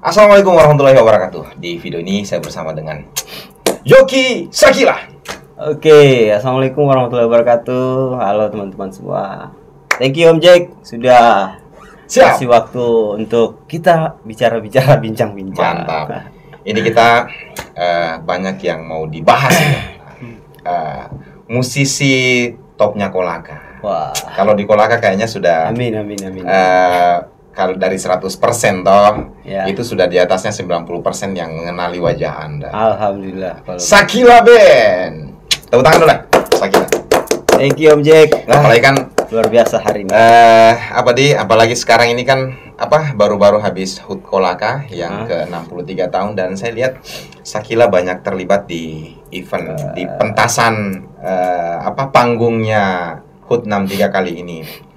Assalamualaikum warahmatullahi wabarakatuh. Di video ini saya bersama dengan Yoki Sakila. Oke, assalamualaikum warahmatullahi wabarakatuh. Halo teman-teman semua. Thank you Om Jack sudah kasih waktu untuk kita bicara-bicara, bincang-bincang. Mantap. Ini kita banyak yang mau dibahas ya. Musisi topnya Kolaka. Wah. Kalau di Kolaka kayaknya sudah Amin. kalau dari 100% toh, ya. itu sudah di atasnya 90% yang mengenali wajah Anda. Alhamdulillah. Sakila Band. Tepuk tangan dulu lah, Sakila. Thank you Om Jack. Apalagi kan luar biasa hari ini. Apalagi sekarang ini kan baru-baru habis HUT Kolaka yang ke-63 tahun, dan saya lihat Sakila banyak terlibat di event di pentasan panggungnya HUT 63 kali ini.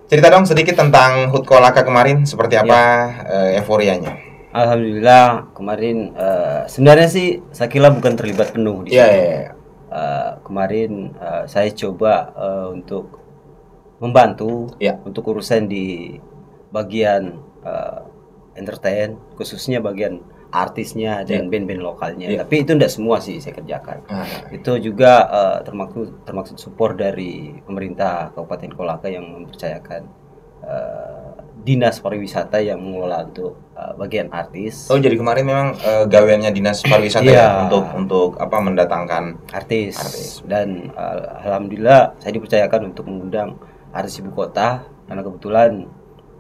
Cerita dong sedikit tentang HUT Kolaka kemarin, seperti apa euforianya? Alhamdulillah kemarin sebenarnya sih Sakila bukan terlibat penuh di situ. Kemarin saya coba untuk membantu untuk urusan di bagian entertain, khususnya bagian artisnya dan band-band lokalnya. Tapi itu tidak semua sih saya kerjakan. Itu juga termaksud support dari pemerintah Kabupaten Kolaka yang mempercayakan dinas pariwisata yang mengelola untuk bagian artis. Oh, jadi kemarin memang gaweannya dinas pariwisata ya untuk mendatangkan artis. Dan alhamdulillah saya dipercayakan untuk mengundang artis ibu kota, karena kebetulan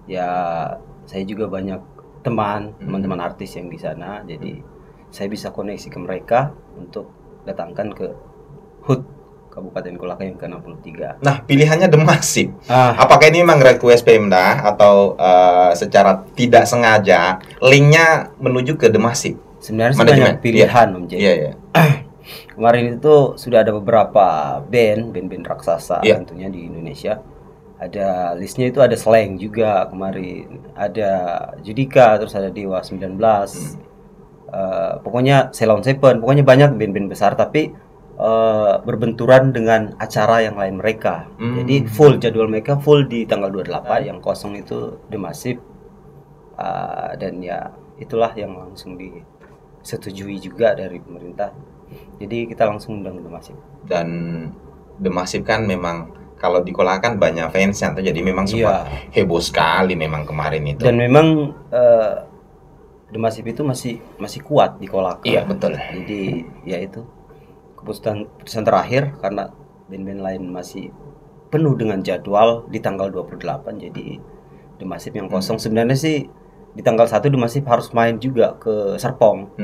ya saya juga banyak teman-teman artis yang di sana, jadi saya bisa koneksi ke mereka untuk datangkan ke HUT Kabupaten Kolaka yang ke-63. Nah, pilihannya The Massive. Apakah ini memang request Pemda atau secara tidak sengaja linknya menuju ke The Massive? Sebenarnya banyak pilihan Om Jay. Kemarin itu sudah ada beberapa band raksasa tentunya di Indonesia. Ada listnya, itu ada Slang juga kemarin, ada Judika, terus ada Dewa 19, pokoknya Ceylon Seven, pokoknya banyak band-band besar, tapi berbenturan dengan acara yang lain mereka. Jadi full jadwal mereka full di tanggal 28, yang kosong itu The Massive, dan ya itulah yang langsung disetujui juga dari pemerintah. Jadi kita langsung undang The Massive. Dan The Massive kan memang kalau di Kolaka kan banyak fansnya, jadi memang sempat heboh sekali memang kemarin itu. Dan memang The Massive itu masih kuat di Kolaka. Iya, betul. Jadi ya itu keputusan terakhir, karena band-band lain masih penuh dengan jadwal di tanggal 28. Jadi The Massive yang kosong sebenarnya sih di tanggal 1 The Massive harus main juga ke Serpong.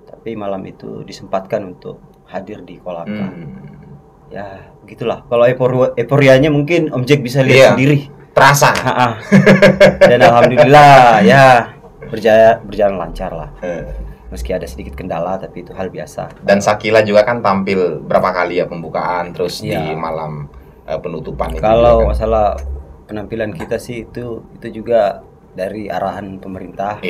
Tapi malam itu disempatkan untuk hadir di Kolaka. Ya begitulah. Kalau euforianya mungkin Om Jack bisa lihat sendiri. Terasa. Dan alhamdulillah ya berjalan lancar lah. Meski ada sedikit kendala, tapi itu hal biasa. Dan Sakila juga kan tampil berapa kali ya pembukaan, terus di malam penutupan itu. Kalau masalah penampilan kita sih itu juga dari arahan pemerintah.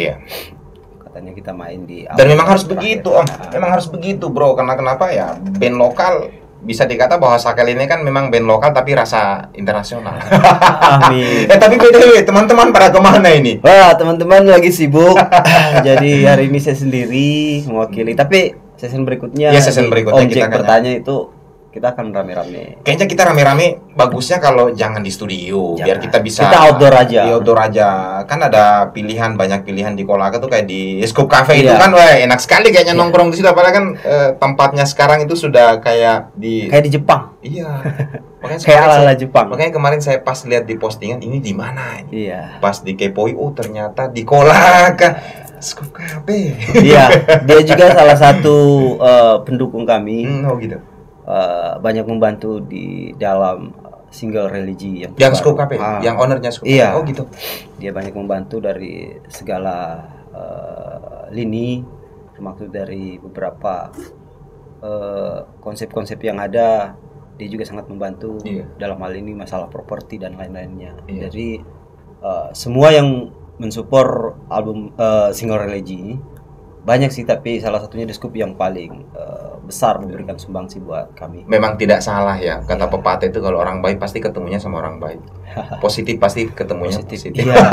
Katanya kita main di dan memang harus begitu Om. Memang harus begitu bro. Karena kenapa ya, band lokal bisa dikata bahwa Sakila ini kan memang band lokal tapi rasa internasional. Amin. Tapi btw, teman-teman pada kemana ini? Wah, teman-teman lagi sibuk. Jadi hari ini saya sendiri mewakili. Tapi sesi berikutnya Om Jack bertanya itu kita akan rame-rame. Kayaknya kita rame-rame bagusnya kalau jangan di studio, biar kita bisa outdoor aja. Di outdoor aja. Kan ada banyak pilihan di Kolaka tuh, kayak di Scoop Cafe itu kan enak sekali kayaknya nongkrong di situ, apalagi kan tempatnya sekarang itu sudah kayak di Jepang. Iya. Makanya kayak ala Jepang. Makanya kemarin saya pas lihat di postingan ini di mana ini. Iya. Pas dikepoin, ternyata di Kolaka. Scoop Cafe. Iya, dia juga salah satu pendukung kami. Gitu. Banyak membantu di dalam single religi yang Scoop Cafe, yang ownernya Scoop Cafe. Oh gitu. Dia banyak membantu dari segala lini, termasuk dari beberapa konsep-konsep yang ada. Dia juga sangat membantu dalam hal ini masalah properti dan lain-lainnya. Jadi semua yang mensupport album single religi ini banyak sih, tapi salah satunya The Scoop yang paling besar memberikan sumbangsi buat kami. Memang tidak salah ya kata pepatah itu, kalau orang baik pasti ketemunya sama orang baik. Positif pasti ketemunya positif. Iya.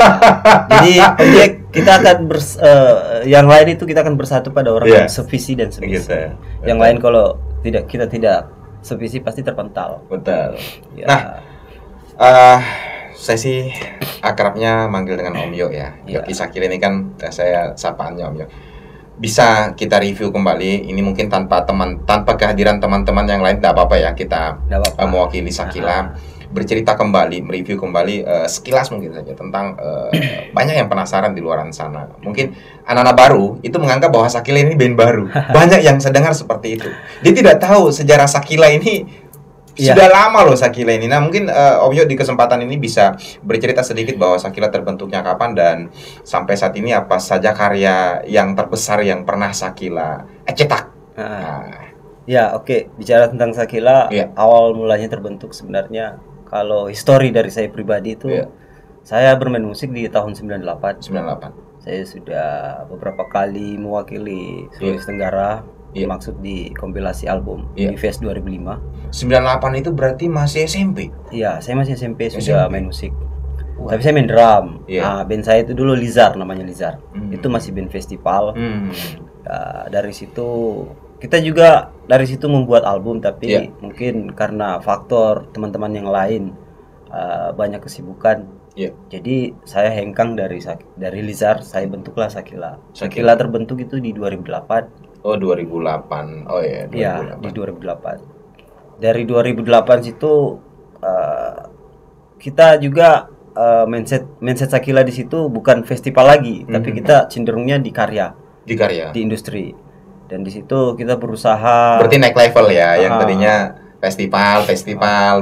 Jadi kita akan yang lain itu kita akan bersatu pada orang yang sevisi dan semisi. Gitu, ya. Yang lain kalau kita tidak sevisi pasti terpental. Betul. Ya. Nah, saya sih akrabnya manggil dengan Om Yo ya. Yoki Sakila ini kan saya sapaannya Om Yo. Bisa kita review kembali ini mungkin tanpa kehadiran teman-teman yang lain, tidak apa-apa ya, kita mewakili Sakila bercerita kembali, mereview kembali sekilas mungkin saja tentang banyak yang penasaran di luaran sana. Mungkin anak-anak baru itu menganggap bahwa Sakila ini band baru. Banyak yang sedengar seperti itu. Dia tidak tahu sejarah Sakila ini sudah lama loh Sakila ini. Nah mungkin Om Yo di kesempatan ini bisa bercerita sedikit bahwa Sakila terbentuknya kapan dan sampai saat ini apa saja karya yang terbesar yang pernah Sakila cetak. Ya oke. Bicara tentang Sakila, awal mulanya terbentuk sebenarnya kalau histori dari saya pribadi itu saya bermain musik di tahun 98. Saya sudah beberapa kali mewakili Sulawesi Tenggara. Maksud di kompilasi album Unifest 2005. 98 itu berarti masih SMP? Iya, saya masih SMP sudah main musik. Tapi saya main drum. Nah, band saya itu dulu Lizar, namanya Lizar. Itu masih band festival. Dari situ kita juga membuat album, tapi mungkin karena faktor teman-teman yang lain banyak kesibukan. Jadi saya hengkang dari Lizar, saya bentuklah Sakila. Sakila terbentuk itu di 2008. Oh 2008. Oh ya. Iya, di 2008. Dari 2008 situ kita juga mindset Sakila di situ bukan festival lagi, tapi kita cenderungnya di karya, di industri. Dan di situ kita berusaha. Berarti naik level ya, yang tadinya festival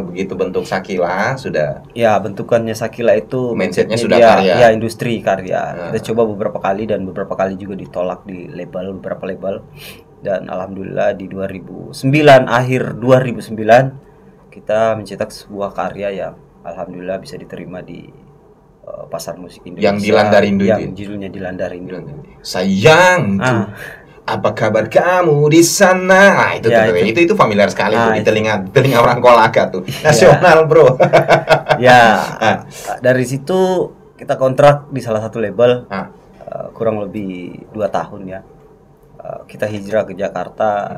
begitu bentuk Sakila sudah. Ya, bentukannya Sakila itu mindsetnya sudah karya. Ya, industri karya. Kita coba beberapa kali dan beberapa kali juga ditolak di beberapa label. Dan alhamdulillah di 2009, akhir 2009 kita mencetak sebuah karya yang alhamdulillah bisa diterima di pasar musik Indonesia. Yang Dilanda Rindu itu. Yang judulnya Dilanda Rindu. Sayangku. Apa kabar kamu di sana? Itu familiar sekali tuh di telinga orang Kolaka tuh. Nasional, bro. Dari situ kita kontrak di salah satu label kurang lebih 2 tahun ya. Kita hijrah ke Jakarta.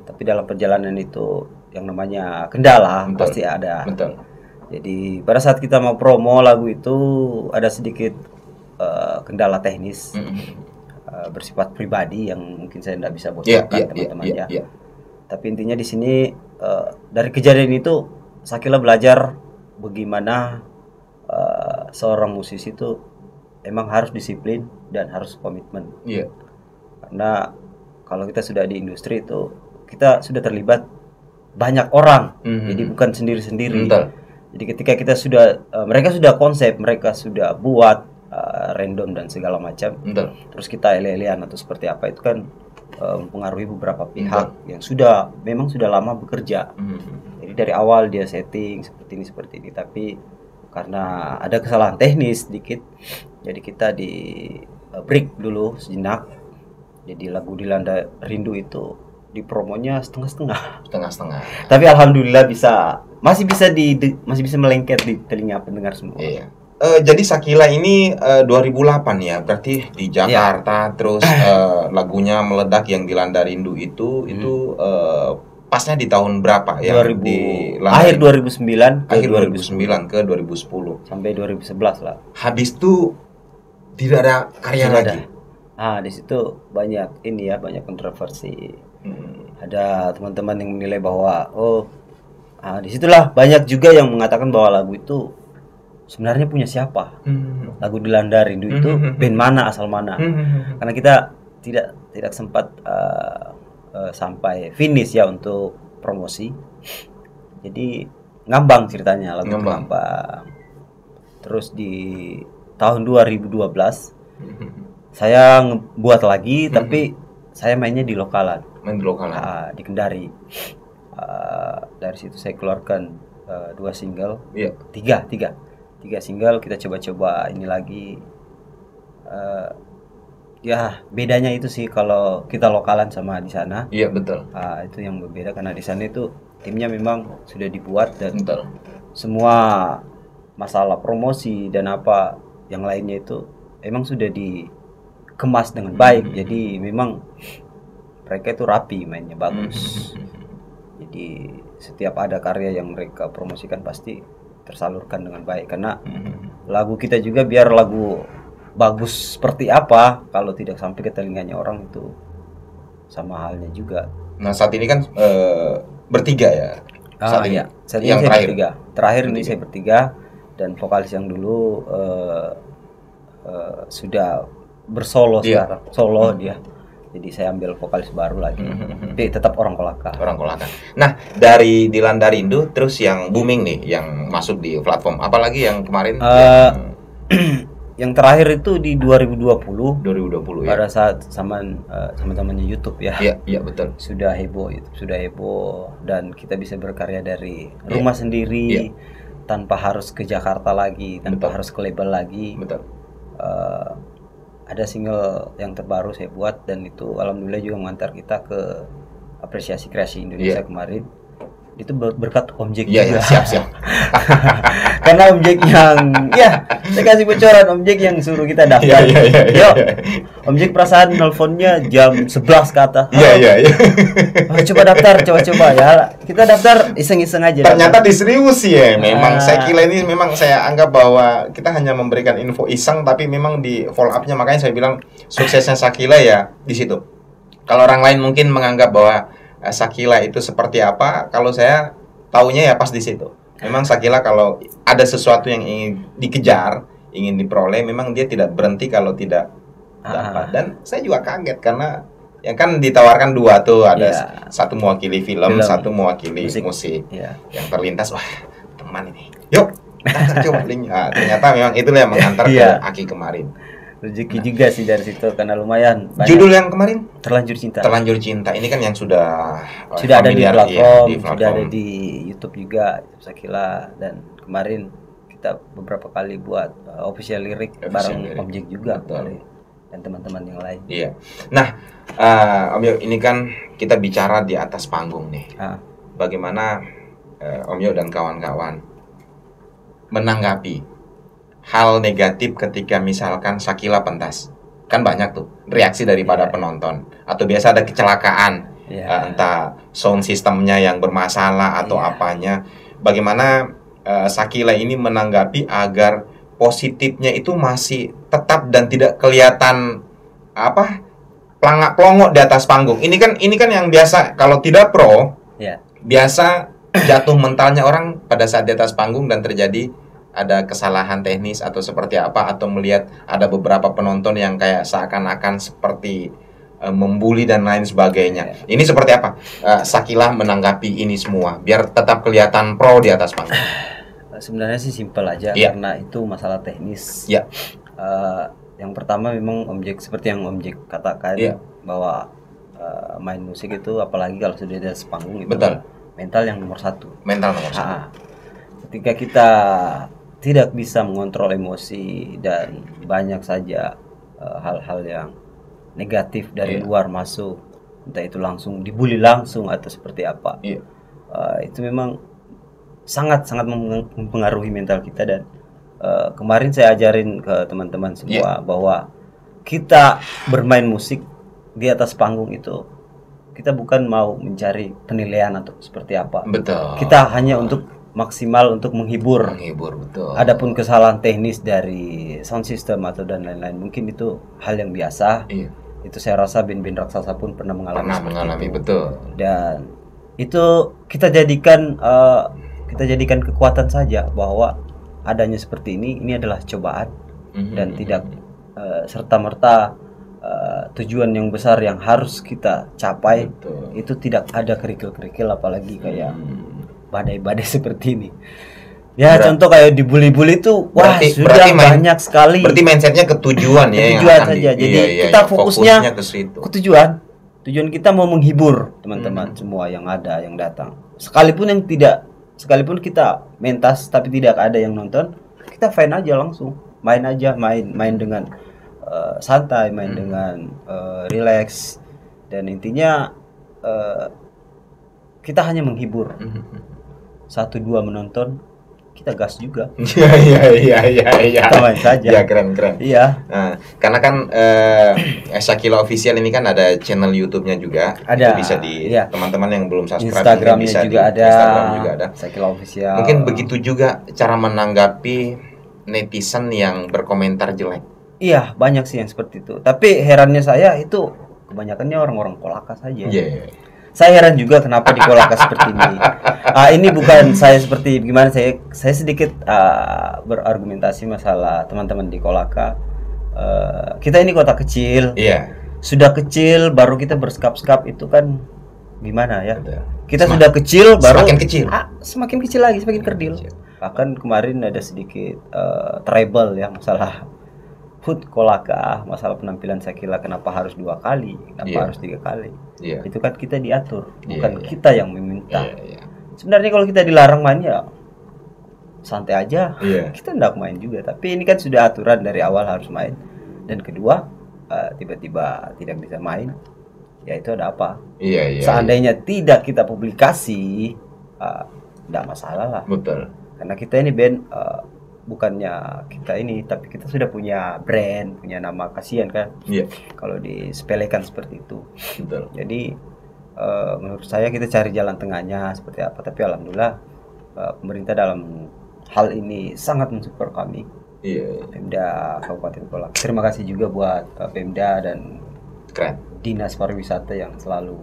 Tapi dalam perjalanan itu yang namanya kendala pasti ada. Betul. Jadi pada saat kita mau promo lagu itu ada sedikit kendala teknis. Bersifat pribadi yang mungkin saya tidak bisa bocorkan teman-teman ya. Tapi intinya di sini dari kejadian itu Sakila belajar bagaimana seorang musisi itu emang harus disiplin dan harus komitmen. Karena kalau kita sudah di industri itu kita sudah terlibat banyak orang, jadi bukan sendiri-sendiri. Jadi ketika kita mereka sudah konsep, mereka sudah buat random dan segala macam. Terus kita ele-elean atau seperti apa itu kan mempengaruhi beberapa pihak yang memang sudah lama bekerja. Jadi dari awal dia setting seperti ini, tapi karena ada kesalahan teknis sedikit, jadi kita di break dulu sejenak. Jadi lagu Dilanda Rindu itu di promonya setengah-setengah. Tapi alhamdulillah masih bisa melengket di telinga pendengar semua. Jadi Sakila ini 2008 ya, berarti di Jakarta. Terus lagunya meledak yang Dilanda Rindu itu pasnya di tahun berapa ya? Akhir 2009 ke 2010 sampai 2011 lah. Habis itu tidak ada karya lagi. Di situ banyak kontroversi. Ada teman-teman yang menilai bahwa disitulah banyak juga yang mengatakan bahwa lagu itu sebenarnya punya siapa? Lagu Dilanda Rindu itu band mana, asal mana? Karena kita tidak sempat sampai finish ya untuk promosi. Jadi ngambang ceritanya, lagu ngambang. Terus di tahun 2012 saya ngebuat lagi, tapi saya mainnya di lokalan. Di Kendari. Dari situ saya keluarkan 2 single. Tiga single kita coba-coba ini lagi. Ya bedanya itu sih kalau kita lokalan sama di sana. Iya betul. Itu yang berbeda karena di sana itu timnya memang sudah dibuat dan betul. Semua masalah promosi dan apa yang lainnya itu emang sudah dikemas dengan baik. Jadi memang mereka itu rapi, mainnya bagus. Jadi setiap ada karya yang mereka promosikan pasti tersalurkan dengan baik karena lagu kita juga biar lagu bagus seperti apa kalau tidak sampai ke telinganya orang itu sama halnya juga. Nah saat ini kan bertiga ya. Saat ini yang saya bertiga. Terakhir ini saya bertiga dan vokalis yang dulu sudah bersolo sekarang, solo dia. Jadi saya ambil vokalis baru lagi. Tapi tetap orang Kolaka. Orang Kolaka. Nah, dari Dilanda Rindu terus yang booming nih, yang masuk di platform. Apalagi yang kemarin yang terakhir itu di 2020 ya. Pada saat sama-samanya YouTube ya. Iya, betul. Sudah heboh itu, sudah heboh dan kita bisa berkarya dari rumah sendiri tanpa harus ke Jakarta lagi, tanpa harus ke label lagi. Betul. Ada single yang terbaru saya buat dan itu alhamdulillah juga mengantar kita ke apresiasi kreasi Indonesia kemarin. Itu berkat Om Jack juga. Siap. Karena Om Jack yang saya kasih bocoran, Om Jack yang suruh kita daftar. Yo, Om Jack perasaan nelponnya jam 11 ke atas. Iya. Coba daftar, coba ya. Kita daftar iseng-iseng aja. Ternyata diserius ya. Memang saya kira ini memang saya anggap bahwa kita hanya memberikan info iseng tapi memang di follow up-nya, makanya saya bilang suksesnya Shakila ya di situ. Kalau orang lain mungkin menganggap bahwa Shakila itu seperti apa, kalau saya taunya ya pas di situ. Memang Shakila kalau ada sesuatu yang ingin dikejar, ingin diperoleh, memang dia tidak berhenti kalau tidak dapat. Dan saya juga kaget karena yang kan ditawarkan dua tuh, ada satu mewakili film, satu mewakili musik. Yang terlintas, wah teman ini, yuk kita coba link. Ternyata memang itulah yang mengantar ke Aki kemarin. Rezeki juga sih dari situ karena lumayan banyak. Judul yang kemarin Terlanjur Cinta. Terlanjur Cinta ini kan yang sudah ada di platform, sudah ada di YouTube juga Shakila, dan kemarin kita beberapa kali buat official lirik bareng Om Jack juga dan teman-teman yang lain. Iya. Nah, Om Yo, ini kan kita bicara di atas panggung nih. Bagaimana Om Yo dan kawan-kawan menanggapi hal negatif ketika misalkan Shakila pentas? Kan banyak tuh reaksi daripada penonton, atau biasa ada kecelakaan, entah sound systemnya yang bermasalah atau apanya. Bagaimana Shakila ini menanggapi agar positifnya itu masih tetap dan tidak kelihatan pelangak-pelongok di atas panggung? Ini kan yang biasa kalau tidak pro, biasa jatuh mentalnya orang pada saat di atas panggung dan terjadi ada kesalahan teknis atau seperti apa, atau melihat ada beberapa penonton yang kayak seakan-akan seperti membuli dan lain sebagainya. Ini seperti apa Shakila menanggapi ini semua biar tetap kelihatan pro di atas panggung? Sebenarnya sih simpel aja karena itu masalah teknis. Yang pertama memang Om Jack seperti yang Om Jack katakan bahwa main musik itu apalagi kalau sudah di atas panggung itu mental yang nomor satu. Mental nomor satu. Ketika kita tidak bisa mengontrol emosi dan banyak saja hal-hal yang negatif dari luar masuk, entah itu langsung dibully langsung atau seperti apa, itu memang sangat mempengaruhi mental kita. Dan kemarin saya ajarin ke teman-teman semua bahwa kita bermain musik di atas panggung itu kita bukan mau mencari penilaian atau seperti apa. Betul. Kita hanya untuk maksimal untuk menghibur, betul. Adapun kesalahan teknis dari sound system atau dan lain-lain mungkin itu hal yang biasa. Itu saya rasa band-band raksasa pun pernah mengalami itu. Betul. Dan itu kita jadikan kekuatan saja bahwa adanya seperti ini adalah cobaan dan tidak serta-merta tujuan yang besar yang harus kita capai. Itu tidak ada kerikil-kerikil apalagi kayak badai-badai seperti ini. Contoh kayak dibully-bully itu sudah banyak sekali. Berarti mindsetnya ke tujuan Tujuan saja. Jadi kita fokusnya ke situ. Ke tujuan. Tujuan kita mau menghibur teman-teman semua yang ada, yang datang. Sekalipun kita mentas tapi tidak ada yang nonton, kita fine aja langsung. Main dengan santai, main dengan relax, dan intinya kita hanya menghibur. 1-2 menonton, kita gas juga. Iya. Kita main saja. Ya, keren. Iya. Nah, karena kan Shakila Official ini kan ada channel YouTube-nya juga. Ada. Itu bisa di teman-teman yang belum subscribe, Instagramnya bisa juga ada. Instagram juga ada. Shakila Official. Mungkin begitu juga cara menanggapi netizen yang berkomentar jelek. Iya, banyak sih yang seperti itu. Tapi herannya saya itu kebanyakannya orang-orang Kolaka saja. Iya. Saya heran juga kenapa di Kolaka seperti ini. Ini bukan saya seperti gimana, saya sedikit berargumentasi masalah teman-teman di Kolaka. Kita ini kota kecil. Iya. Sudah kecil baru kita berskap-skap itu kan gimana ya? Betul. Kita sudah kecil baru semakin kecil. Semakin kecil lagi, semakin kerdil. Bahkan kemarin ada sedikit trouble ya masalah Hut Kolaka, masalah penampilan Shakila kenapa harus 2 kali, kenapa harus 3 kali. Itu kan kita diatur, bukan kita yang meminta. Sebenarnya kalau kita dilarang main ya santai aja, kita enggak main juga. Tapi ini kan sudah aturan dari awal harus main. Dan kedua, tiba-tiba tidak bisa main, ya itu ada apa? Seandainya tidak kita publikasi, enggak masalah lah. Betul. Karena kita ini band, bukannya kita ini, tapi kita sudah punya brand, punya nama, kasihan kan kalau disepelekan seperti itu. Betul. Jadi menurut saya kita cari jalan tengahnya seperti apa. Tapi alhamdulillah pemerintah dalam hal ini sangat mensupport kami. Pemda Kabupaten Kolaka. Terima kasih juga buat Pemda dan Dinas Pariwisata yang selalu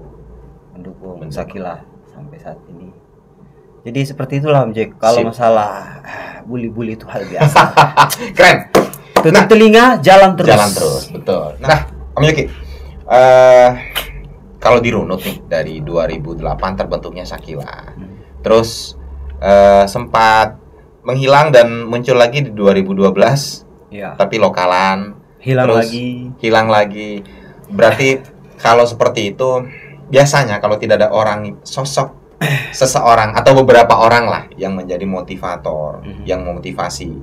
mendukung Shakila sampai saat ini. Jadi seperti itulah Om Jack. Kalau masalah bully-bully itu hal biasa. Keren. Tutup telinga, jalan terus. Betul. Nah, Om Yoki, kalau dirunut nih dari 2008 terbentuknya Shakila, terus sempat menghilang dan muncul lagi di 2012, tapi lokalan, hilang lagi. Berarti kalau seperti itu, biasanya kalau tidak ada orang, sosok seseorang atau beberapa orang lah yang menjadi motivator, yang memotivasi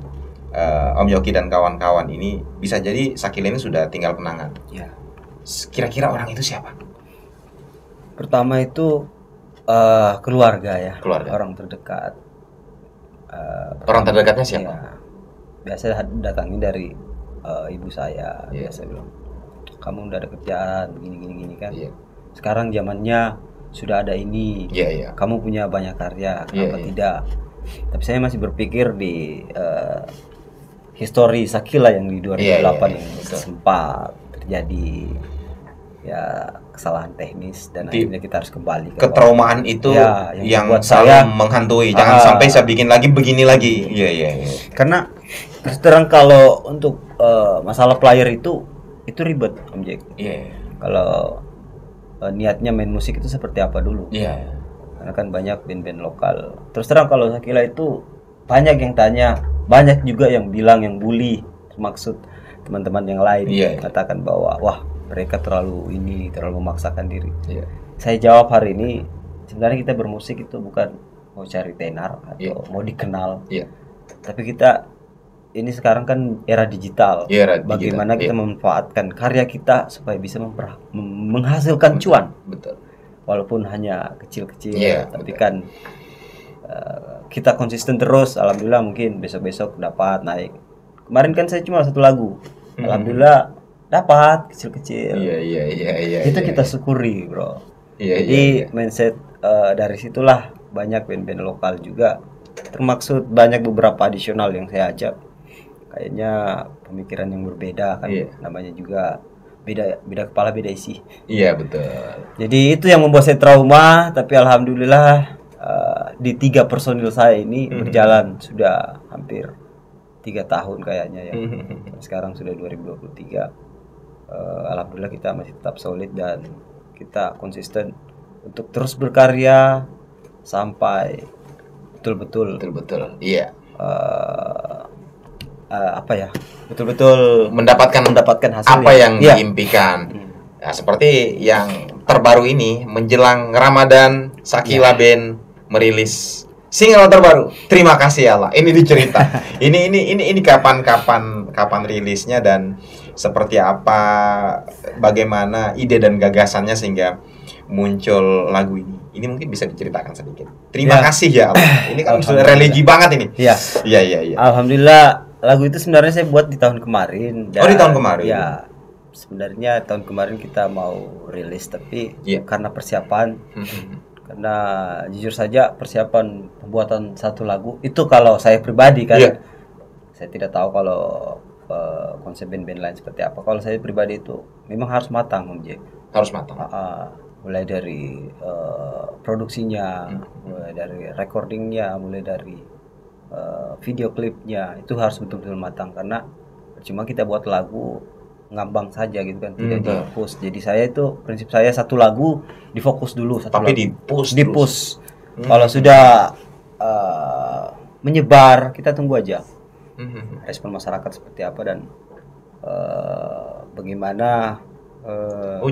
Om Yoki dan kawan-kawan ini, bisa jadi Shakila ini sudah tinggal kenangan. Kira-kira orang itu siapa? Pertama itu keluarga ya, orang terdekat. Orang terdekatnya siapa? Biasa datangi dari ibu saya. Biasa bilang, kamu udah ada kerjaan gini kan. Sekarang zamannya sudah ada ini, kamu punya banyak karya, kenapa tidak? Tapi saya masih berpikir di histori Shakila yang di 2008 yang sempat terjadi ya kesalahan teknis dan akhirnya kita harus kembali ke ketraumaan itu yang buat selalu saya menghantui. Jangan sampai saya bikin lagi begini lagi. Karena terang kalau untuk masalah player itu ribet Om Jack. Kalau niatnya main musik itu seperti apa dulu. Karena kan banyak band-band lokal. Terus terang kalau Shakila itu banyak yang tanya, banyak juga yang bilang yang bully, maksud teman-teman yang lain katakan bahwa wah mereka terlalu memaksakan diri. Saya jawab hari ini, sebenarnya kita bermusik itu bukan mau cari tenar atau mau dikenal. Tapi kita ini sekarang kan era digital. Bagaimana kita memanfaatkan karya kita supaya bisa menghasilkan cuan. Betul. Walaupun hanya kecil-kecil, tapi kan kita konsisten terus. Alhamdulillah mungkin besok-besok dapat naik. Kemarin kan saya cuma 1 lagu. Alhamdulillah dapat kecil-kecil. Itu kita syukuri, bro. Jadi mindset dari situlah banyak band-band lokal juga. Termaksud banyak beberapa adisional yang saya ajak. Kayaknya pemikiran yang berbeda kan, namanya juga beda kepala beda isi. Betul. Jadi itu yang membuat saya trauma, tapi alhamdulillah di 3 personil saya ini berjalan sudah hampir 3 tahun kayaknya ya. Sekarang sudah 2023. Alhamdulillah kita masih tetap solid dan kita konsisten untuk terus berkarya sampai betul-betul betul-betul mendapatkan hasil apa yang diimpikan. Nah, seperti yang terbaru ini menjelang Ramadan, Shakila Band merilis single terbaru. Terima kasih Allah. Ini dicerita. ini kapan rilisnya dan seperti apa, bagaimana ide dan gagasannya sehingga muncul lagu ini. Ini mungkin bisa diceritakan sedikit. Terima kasih ya Allah. Ini kan sudah religi banget ini. Iya. Iya. Alhamdulillah, lagu itu sebenarnya saya buat di tahun kemarin. Oh, di tahun kemarin. Ya. Sebenarnya tahun kemarin kita mau rilis, tapi karena persiapan, karena jujur saja persiapan pembuatan satu lagu itu kalau saya pribadi kan, saya tidak tahu kalau konsep band-band lain seperti apa. Kalau saya pribadi itu memang harus matang, Om Jack. Harus matang. Mulai dari produksinya, mulai dari recordingnya, mulai dari video klipnya, itu harus betul-betul matang, karena cuma kita buat lagu ngambang saja gitu kan, tidak di-push. Jadi saya itu prinsip saya satu lagu difokus dulu, tapi di-push. Kalau sudah menyebar, kita tunggu aja respon masyarakat seperti apa dan bagaimana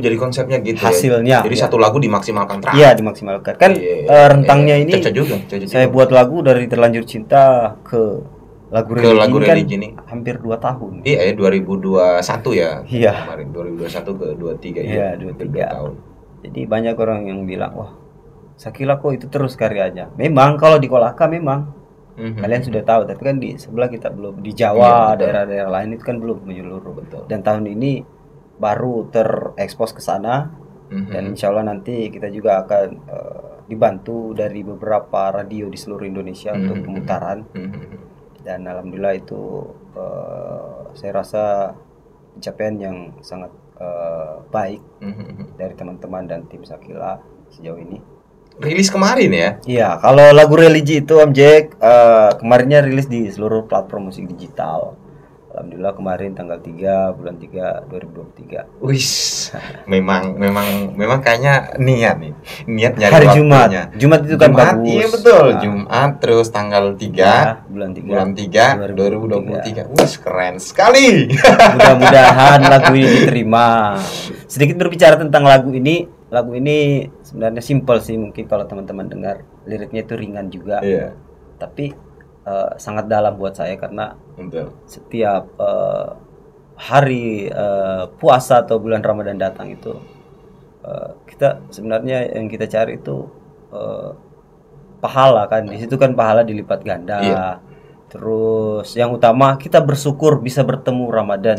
jadi konsepnya gitu hasilnya. Jadi satu lagu dimaksimalkan terakhir. Iya, dimaksimalkan. Kan rentangnya ini cocok. Saya buat lagu dari Terlanjur Cinta ke lagu religi ini hampir 2 tahun. Iya, 2021 ya. Iya. Kemarin 2021 ke 23 Iya, 23 tahun. Jadi banyak orang yang bilang, "Wah, Shakila kok itu terus karyanya." Memang kalau di Kolaka memang kalian sudah tahu, tapi kan di sebelah kita belum, di Jawa, daerah-daerah lain itu kan belum menyeluruh. Betul. Dan tahun ini baru terekspos ke sana. Dan insya Allah nanti kita juga akan dibantu dari beberapa radio di seluruh Indonesia untuk pemutaran. Dan alhamdulillah itu saya rasa pencapaian yang sangat baik dari teman-teman dan tim Shakila sejauh ini. Rilis kemarin ya? Iya, kalau lagu religi itu Om Jack kemarinnya rilis di seluruh platform musik digital. Alhamdulillah kemarin tanggal 3 bulan 3 2023. Wis, memang kayaknya niat nyari hari waktunya. Jumat itu kan bagus. Iya betul, Jumat terus tanggal 3 bulan 3 2023. Wis, keren sekali. Mudah-mudahan lagu ini diterima. Sedikit berbicara tentang lagu ini sebenarnya simpel sih, mungkin kalau teman-teman dengar liriknya itu ringan juga. Iya. Tapi sangat dalam buat saya karena setiap hari puasa atau bulan Ramadan datang itu kita sebenarnya yang kita cari itu pahala kan. Di situ kan pahala dilipat ganda. Iya. Terus yang utama kita bersyukur bisa bertemu Ramadan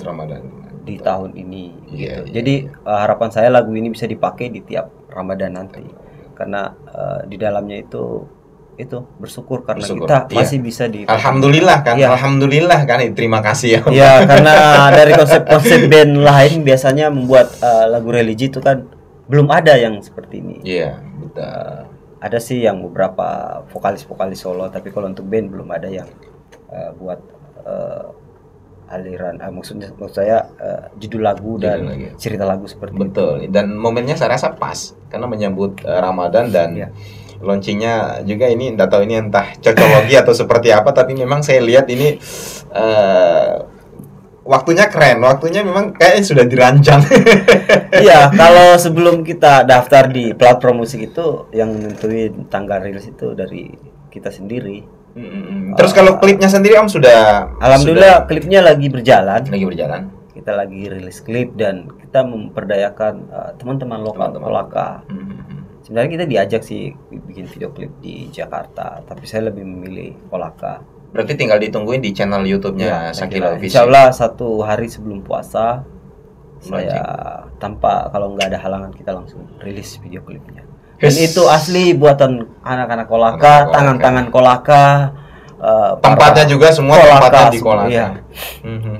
di tahun ini gitu. Jadi harapan saya lagu ini bisa dipakai di tiap Ramadan nanti. Karena di dalamnya itu bersyukur karena kita masih bisa di Alhamdulillah kan. Alhamdulillah kan, terima kasih ya. Iya, karena dari konsep band lain biasanya membuat lagu religi itu kan belum ada yang seperti ini. Iya, betul. Ada sih yang beberapa vokalis solo, tapi kalau untuk band belum ada yang buat aliran maksud saya judul lagu dan cerita lagu seperti itu. Betul. Dan momennya saya rasa pas karena menyambut Ramadan dan launchingnya juga ini entah cocologi atau seperti apa, tapi memang saya lihat ini waktunya keren, waktunya memang kayaknya sudah dirancang. Iya, kalau sebelum kita daftar di platform musik itu yang nentuin tanggal rilis itu dari kita sendiri. Terus kalau klipnya sendiri Om sudah? Alhamdulillah klipnya lagi berjalan. Kita lagi rilis klip dan kita memperdayakan teman-teman lokal Kolaka. Sebenarnya kita diajak sih bikin video klip di Jakarta, tapi saya lebih memilih Kolaka. Berarti tinggal ditungguin di channel YouTube-nya Shakila Official. Insya Allah 1 hari sebelum puasa saya kalau nggak ada halangan kita langsung rilis video klipnya. Dan itu asli buatan anak-anak Kolaka, tangan-tangan Kolaka. Tempatnya juga semua tempatnya di Kolaka. Iya.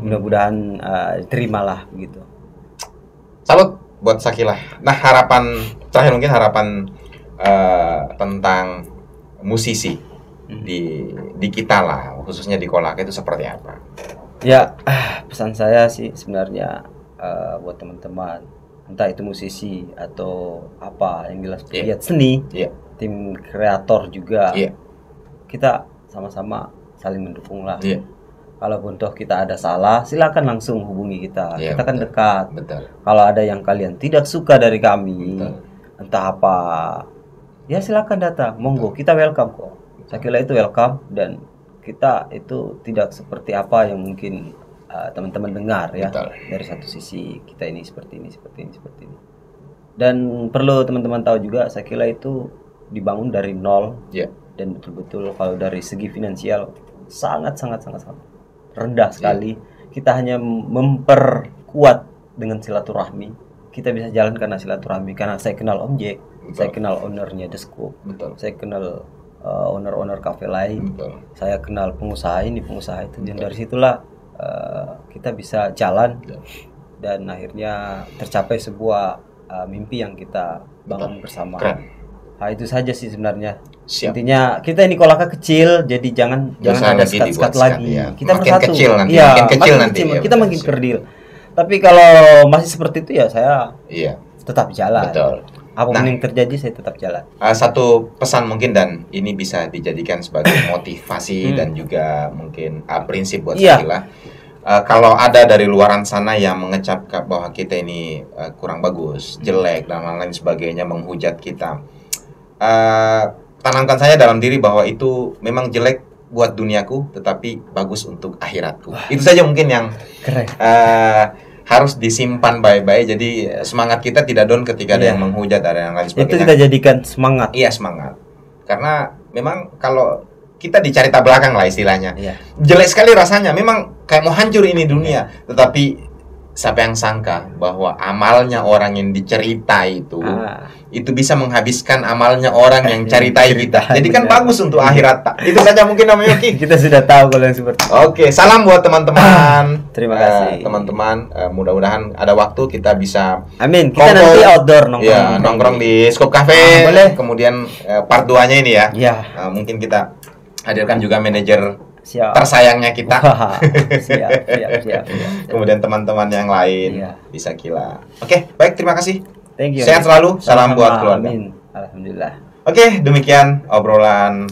Mudah-mudahan terimalah begitu. Salut buat Shakila. Nah, terakhir mungkin harapan tentang musisi di kita lah, khususnya di Kolaka itu seperti apa? Ya, pesan saya sih sebenarnya buat teman-teman, entah itu musisi atau apa, yang jelas pegiat seni, tim kreator juga, kita sama-sama saling mendukung lah. Kalaupun toh kita ada salah, silakan langsung hubungi kita. Kita kan dekat. Kalau ada yang kalian tidak suka dari kami, entah apa, ya silakan datang. Monggo, kita welcome kok. Shakila itu welcome, dan kita itu tidak seperti apa yang mungkin teman-teman dengar ya. Betul. Dari satu sisi kita ini seperti ini, seperti ini, seperti ini. Dan perlu teman-teman tahu juga, Sakila itu dibangun dari nol. Yeah. Dan betul-betul kalau dari segi finansial sangat rendah sekali. Kita hanya memperkuat dengan silaturahmi. Kita bisa jalan karena silaturahmi, karena saya kenal Om Jack, saya kenal ownernya The Scoop, saya kenal owner kafe lain, saya kenal pengusaha ini, pengusaha itu. Dan dari situlah kita bisa jalan dan akhirnya tercapai sebuah mimpi yang kita bangun bersama. Nah, itu saja sih sebenarnya. Siap. Intinya kita ini kolaka kecil, jadi jangan ada sekat lagi. Ya. Kita makin bersatu. Kecil nanti, ya, makin kecil nanti. Kecil, ya, kita makin kerdil. Tapi kalau masih seperti itu ya saya tetap jalan. Betul. Apapun yang terjadi saya tetap jalan. Satu pesan mungkin, dan ini bisa dijadikan sebagai motivasi dan juga mungkin prinsip buat Sakila. Kalau ada dari luaran sana yang mengecap bahwa kita ini kurang bagus, jelek dan lain-lain sebagainya, menghujat kita, tanamkan saya dalam diri bahwa itu memang jelek buat duniaku, tetapi bagus untuk akhiratku. Itu saja mungkin yang keren. Harus disimpan baik-baik. Jadi semangat kita tidak down ketika ada yang menghujat, ada yang lain sebagainya. Itu kita jadikan semangat. Iya, semangat. Karena memang kalau kita dicari tak belakang lah istilahnya. Jelek sekali rasanya. Memang kayak mau hancur ini dunia. Tetapi siapa yang sangka bahwa amalnya orang yang dicerita itu bisa menghabiskan amalnya orang yang ceritai kita. Jadi kan bagus untuk akhirat. Itu saja mungkin Om Yoki. Kita sudah tahu kalau yang seperti itu. Oke, salam buat teman-teman. Terima kasih. Teman-teman, mudah-mudahan ada waktu kita bisa kita nanti outdoor nongkrong. Ya, nongkrong di Scoop Cafe. Boleh. Kemudian part 2-nya ini ya. Mungkin kita hadirkan juga manajer tersayangnya kita. Siap. Kemudian teman-teman yang lain bisa Sakila. Oke, baik, terima kasih. Thank you. Sehat selalu. Salam buat keluarga. Amin. Alhamdulillah. Oke, demikian obrolan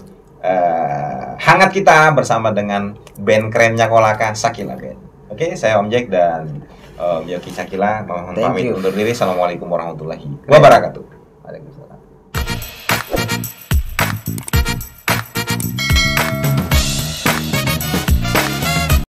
hangat kita bersama dengan band kerennya Kolaka, Sakila Band. Oke, saya Om Jack dan Yoki Sakila mohon pamit undur diri. Assalamualaikum warahmatullahi wabarakatuh. Waalaikumsalam.